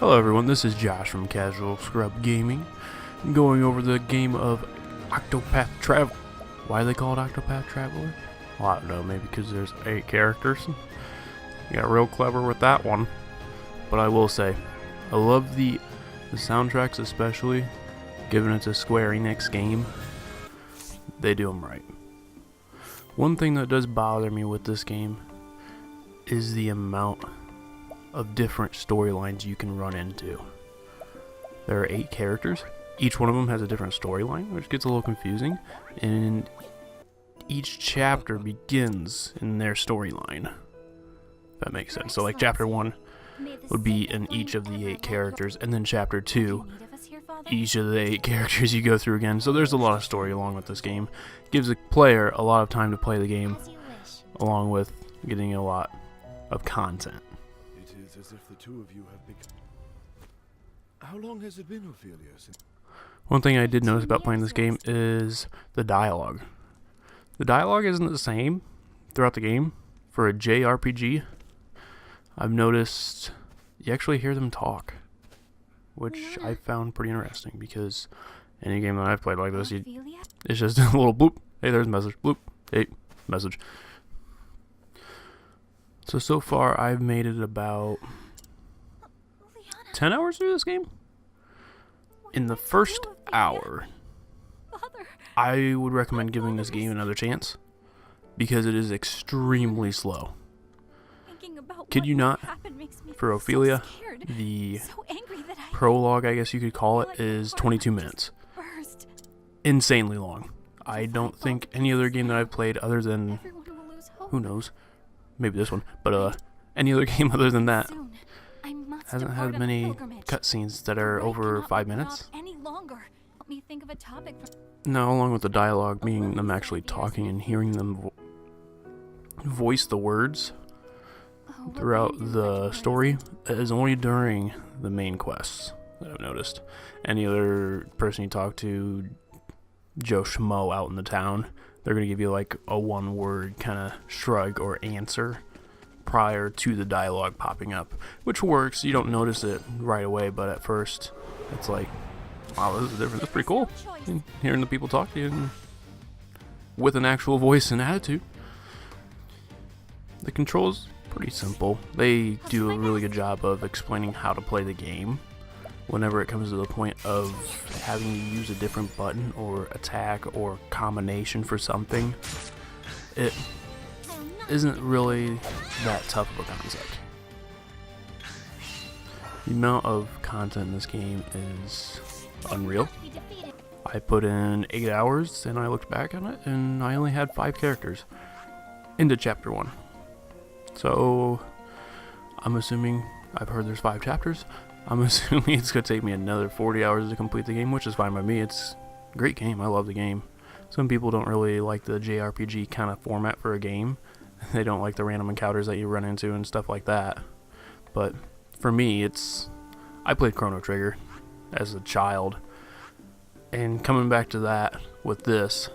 Hello everyone, this is Josh from Casual Scrub Gaming, going over the game of Octopath Traveler. Why do they call it Octopath Traveler? Well, I don't know, maybe because there's 8 characters. You got real clever with that one. But I will say, I love the soundtracks, especially, given it's a Sqaure Enix game. They do them right. One thing that does bother me with this game is the amount of different storylines you can run into. There are 8 characters. Each one of them has a different storyline, which gets a little confusing. And each chapter begins in their storyline. If that makes sense. So like chapter 1 would be in each of the 8 characters, and then chapter 2, each of the 8 characters you go through again. So there's a lot of story along with this game. It gives the player a lot of time to play the game, along with getting a lot of content. It is as if the two of you have become... How long has it been, Ophelia? One thing I did notice about playing this game is the dialogue. The dialogue isn't the same throughout the game. For a JRPG, I've noticed you actually hear them talk, which I found pretty interesting, because any game that I've played like this, it's just a little bloop, hey, there's a message, bloop, hey, message. So far I've made it about 10 hours through this game. In the first hour, I would recommend giving this game another chance, because it is extremely slow. Kid you not, for Ophelia, the prologue, I guess you could call it, is 22 minutes. Insanely long. I don't think any other game that I've played other than, who knows, maybe this one, but any other game other than that hasn't had many cutscenes that are over 5 minutes. Now, along with the dialogue, meaning them actually talking and hearing them voice the words throughout the story, is only during the main quests that I've noticed. Any other person you talk to, Joe Schmo out in the town, they're going to give you like a one-word kind of shrug or answer prior to the dialogue popping up, which works. You don't notice it right away, but at first it's like, wow, this is different. That's pretty cool. And hearing the people talk to you with an actual voice and attitude. The controls pretty simple. They do a really good job of explaining how to play the game. Whenever it comes to the point of having to use a different button or attack or combination for something, it isn't really that tough of a concept. The amount of content in this game is unreal. I put in 8 hours and I looked back on it and I only had 5 characters into chapter 1. So I'm assuming, I've heard there's 5 chapters. I'm assuming it's going to take me another 40 hours to complete the game, which is fine by me. It's a great game. I love the game. Some people don't really like the JRPG kind of format for a game. They don't like the random encounters that you run into and stuff like that. But for me, I played Chrono Trigger as a child. And coming back to that with this,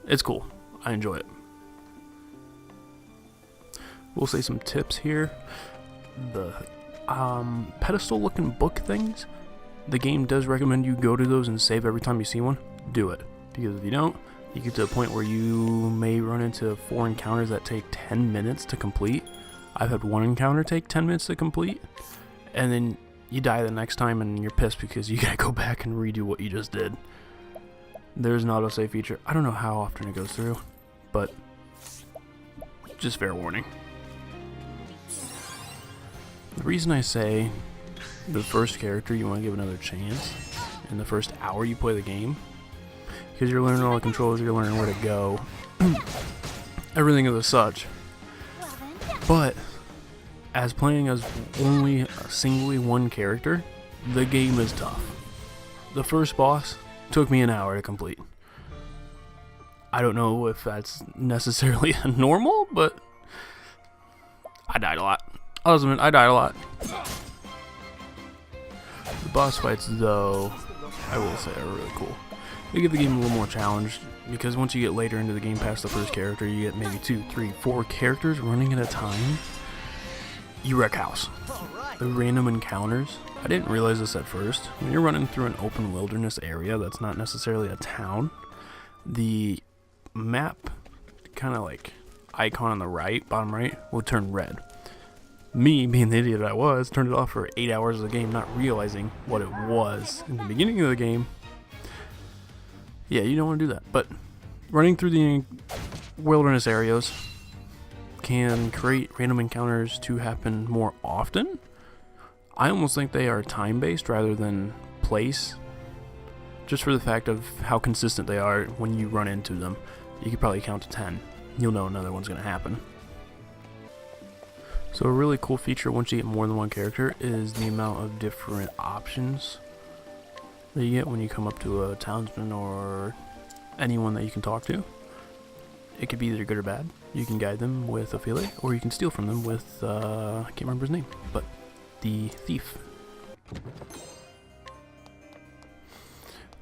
it's cool. I enjoy it. We'll say some tips here. The pedestal looking book things, the game does recommend you go to those and save every time you see one. Do it, because if you don't, you get to a point where you may run into 4 encounters that take 10 minutes to complete. I've had one encounter take 10 minutes to complete, and then you die the next time and you're pissed because you gotta go back and redo what you just did. There's an autosave feature. I don't know how often it goes through, but just fair warning. The reason I say the first character you want to give another chance in the first hour you play the game, because you're learning all the controls, you're learning where to go, everything of the such. But as playing as only singly one character, the game is tough. The first boss took me an hour to complete. I don't know if that's necessarily normal, but I died a lot. I died a lot. The boss fights, though, I will say, are really cool. They give the game a little more challenge, because once you get later into the game past the first character, you get maybe 2, 3, 4 characters running at a time. you wreck house. The random encounters, I didn't realize this at first. When you're running through an open wilderness area that's not necessarily a town, the map kind of like icon on the right, bottom right, will turn red. Me, being the idiot I was, turned it off for 8 hours of the game, not realizing what it was in the beginning of the game. Yeah, you don't want to do that. But running through the wilderness areas can create random encounters to happen more often. I almost think they are time-based rather than place, just for the fact of how consistent they are when you run into them. You could probably count to 10. You'll know another one's going to happen. So a really cool feature once you get more than one character is the amount of different options that you get when you come up to a townsman or anyone that you can talk to. It could be either good or bad. You can guide them with a feeler, or you can steal from them with, I can't remember his name, but the thief.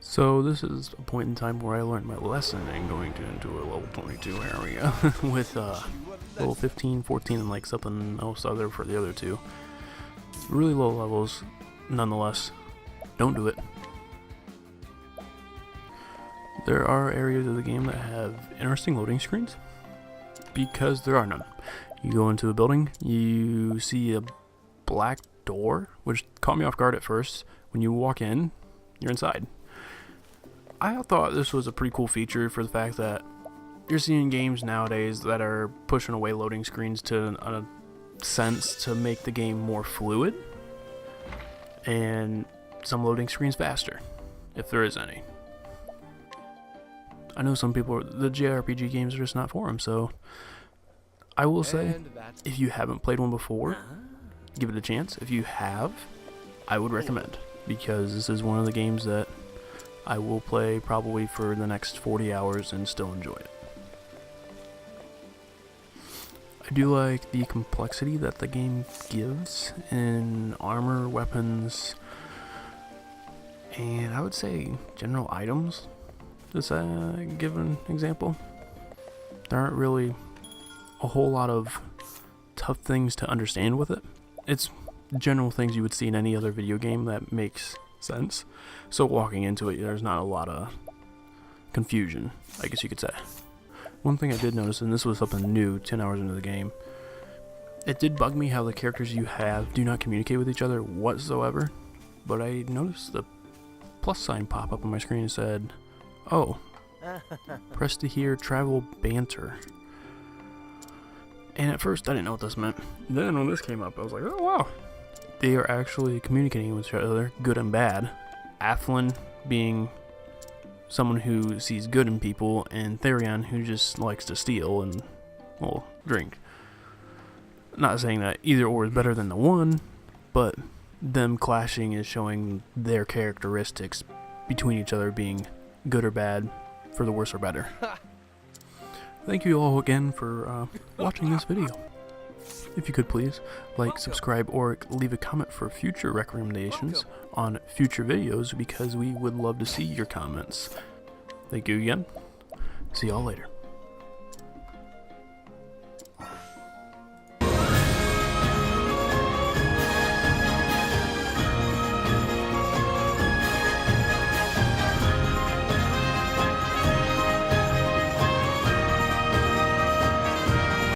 So this is a point in time where I learned my lesson in going into a level 22 area with level 15, 14, and like something else other for the other two. Really low levels, nonetheless. Don't do it. There are areas of the game that have interesting loading screens because there are none. You go into a building, you see a black door, which caught me off guard at first. When you walk in, you're inside. I thought this was a pretty cool feature for the fact that you're seeing games nowadays that are pushing away loading screens to a sense to make the game more fluid and some loading screens faster, if there is any. I know some people, the JRPG games are just not for them, so I will say, if you haven't played one before, give it a chance. If you have, I would recommend, because this is one of the games that I will play probably for the next 40 hours and still enjoy it. I do like the complexity that the game gives in armor, weapons, and I would say general items. Just give an example. There aren't really a whole lot of tough things to understand with it. It's general things you would see in any other video game that makes sense. So walking into it, there's not a lot of confusion, I guess you could say. One thing I did notice, and this was something new 10 hours into the game, it did bug me how the characters you have do not communicate with each other whatsoever, but I noticed the plus sign pop up on my screen and said, oh, press to hear travel banter. And at first I didn't know what this meant. Then when this came up, I was like, oh wow. They are actually communicating with each other, good and bad. Athlon being someone who sees good in people, and Therion who just likes to steal and, well, drink. Not saying that either or is better than the one, but them clashing is showing their characteristics between each other being good or bad, for the worse or better. Thank you all again for watching this video. If you could please like, subscribe, or leave a comment for future recommendations on future videos, because we would love to see your comments. Thank you again. See y'all later.